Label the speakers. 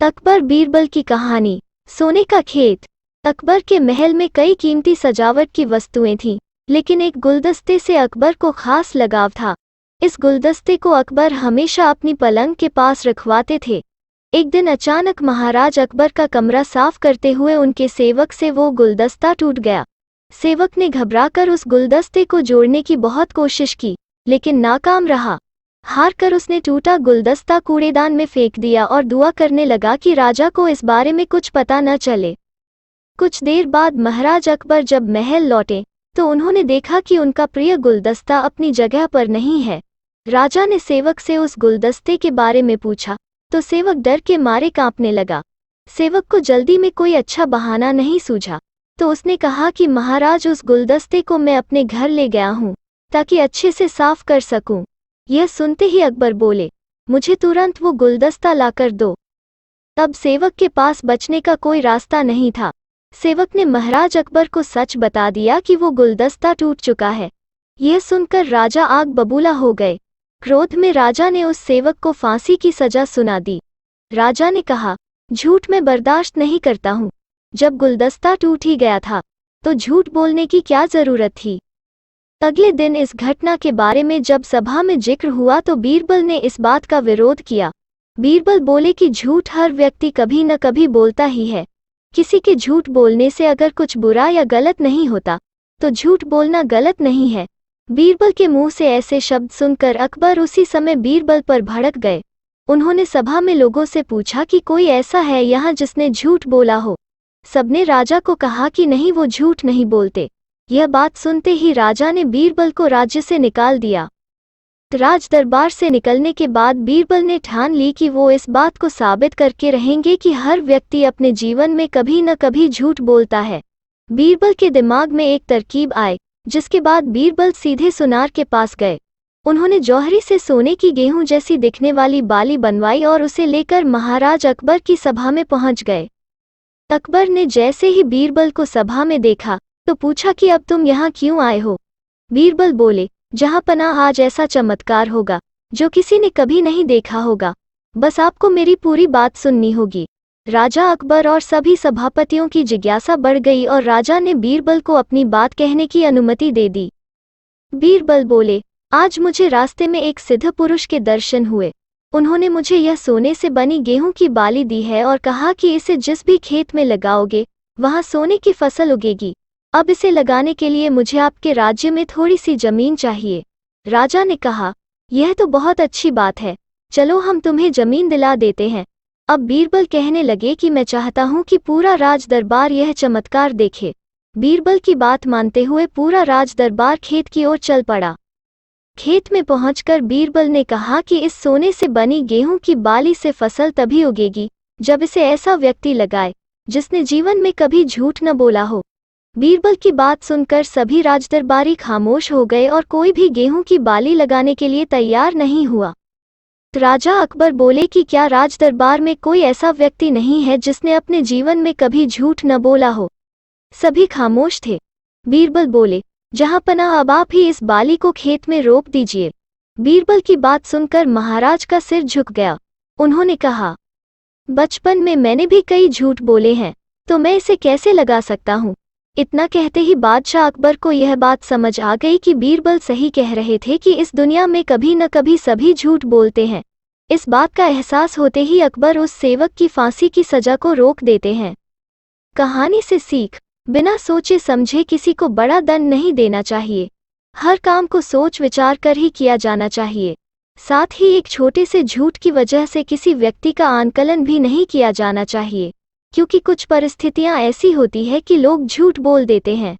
Speaker 1: अकबर बीरबल की कहानी। सोने का खेत। अकबर के महल में कई कीमती सजावट की वस्तुएं थीं, लेकिन एक गुलदस्ते से अकबर को खास लगाव था। इस गुलदस्ते को अकबर हमेशा अपनी पलंग के पास रखवाते थे। एक दिन अचानक महाराज अकबर का कमरा साफ करते हुए उनके सेवक से वो गुलदस्ता टूट गया। सेवक ने घबराकर उस गुलदस्ते को जोड़ने की बहुत कोशिश की, लेकिन नाकाम रहा। हार कर उसने टूटा गुलदस्ता कूड़ेदान में फेंक दिया और दुआ करने लगा कि राजा को इस बारे में कुछ पता न चले। कुछ देर बाद महाराज अकबर जब महल लौटे तो उन्होंने देखा कि उनका प्रिय गुलदस्ता अपनी जगह पर नहीं है। राजा ने सेवक से उस गुलदस्ते के बारे में पूछा तो सेवक डर के मारे कांपने लगा। सेवक को जल्दी में कोई अच्छा बहाना नहीं सूझा, तो उसने कहा कि महाराज, उस गुलदस्ते को मैं अपने घर ले गया हूँ ताकि अच्छे से साफ कर सकूं। यह सुनते ही अकबर बोले, मुझे तुरंत वो गुलदस्ता लाकर दो। तब सेवक के पास बचने का कोई रास्ता नहीं था। सेवक ने महाराज अकबर को सच बता दिया कि वो गुलदस्ता टूट चुका है। यह सुनकर राजा आग बबूला हो गए। क्रोध में राजा ने उस सेवक को फांसी की सजा सुना दी। राजा ने कहा, झूठ मैं बर्दाश्त नहीं करता हूँ। जब गुलदस्ता टूट ही गया था तो झूठ बोलने की क्या जरूरत थी। अगले दिन इस घटना के बारे में जब सभा में जिक्र हुआ तो बीरबल ने इस बात का विरोध किया। बीरबल बोले कि झूठ हर व्यक्ति कभी न कभी बोलता ही है। किसी के झूठ बोलने से अगर कुछ बुरा या गलत नहीं होता तो झूठ बोलना गलत नहीं है। बीरबल के मुंह से ऐसे शब्द सुनकर अकबर उसी समय बीरबल पर भड़क गए। उन्होंने सभा में लोगों से पूछा कि कोई ऐसा है यहाँ जिसने झूठ बोला हो। सबने राजा को कहा कि नहीं, वो झूठ नहीं बोलते। यह बात सुनते ही राजा ने बीरबल को राज्य से निकाल दिया। राज दरबार से निकलने के बाद बीरबल ने ठान ली कि वो इस बात को साबित करके रहेंगे कि हर व्यक्ति अपने जीवन में कभी न कभी झूठ बोलता है। बीरबल के दिमाग में एक तरकीब आई, जिसके बाद बीरबल सीधे सुनार के पास गए। उन्होंने जौहरी से सोने की गेहूं जैसी दिखने वाली बाली बनवाई और उसे लेकर महाराज अकबर की सभा में पहुंच गए। अकबर ने जैसे ही बीरबल को सभा में देखा तो पूछा कि अब तुम यहाँ क्यों आए हो। बीरबल बोले, जहाँ पनाह आज ऐसा चमत्कार होगा जो किसी ने कभी नहीं देखा होगा। बस आपको मेरी पूरी बात सुननी होगी। राजा अकबर और सभी सभापतियों की जिज्ञासा बढ़ गई और राजा ने बीरबल को अपनी बात कहने की अनुमति दे दी। बीरबल बोले, आज मुझे रास्ते में एक सिद्ध पुरुष के दर्शन हुए। उन्होंने मुझे यह सोने से बनी गेहूं की बाली दी है और कहा कि इसे जिस भी खेत में लगाओगे वहां सोने की फसल उगेगी। अब इसे लगाने के लिए मुझे आपके राज्य में थोड़ी सी जमीन चाहिए। राजा ने कहा, यह तो बहुत अच्छी बात है, चलो हम तुम्हें जमीन दिला देते हैं। अब बीरबल कहने लगे कि मैं चाहता हूं कि पूरा राज दरबार यह चमत्कार देखे। बीरबल की बात मानते हुए पूरा राज दरबार खेत की ओर चल पड़ा। खेत में पहुंचकर बीरबल ने कहा कि इस सोने से बनी गेहूं की बाली से फसल तभी उगेगी जब इसे ऐसा व्यक्ति लगाए जिसने जीवन में कभी झूठ न बोला हो। बीरबल की बात सुनकर सभी राजदरबारी खामोश हो गए और कोई भी गेहूं की बाली लगाने के लिए तैयार नहीं हुआ। राजा अकबर बोले कि क्या राजदरबार में कोई ऐसा व्यक्ति नहीं है जिसने अपने जीवन में कभी झूठ न बोला हो। सभी खामोश थे। बीरबल बोले, जहां पनाह अब आप ही इस बाली को खेत में रोप दीजिए। बीरबल की बात सुनकर महाराज का सिर झुक गया। उन्होंने कहा, बचपन में मैंने भी कई झूठ बोले हैं, तो मैं इसे कैसे लगा सकता हूँ। इतना कहते ही बादशाह अकबर को यह बात समझ आ गई कि बीरबल सही कह रहे थे कि इस दुनिया में कभी न कभी सभी झूठ बोलते हैं। इस बात का एहसास होते ही अकबर उस सेवक की फांसी की सजा को रोक देते हैं। कहानी से सीख, बिना सोचे समझे किसी को बड़ा दंड नहीं देना चाहिए। हर काम को सोच विचार कर ही किया जाना चाहिए। साथ ही एक छोटे से झूठ की वजह से किसी व्यक्ति का आकलन भी नहीं किया जाना चाहिए, क्योंकि कुछ परिस्थितियां ऐसी होती है कि लोग झूठ बोल देते हैं।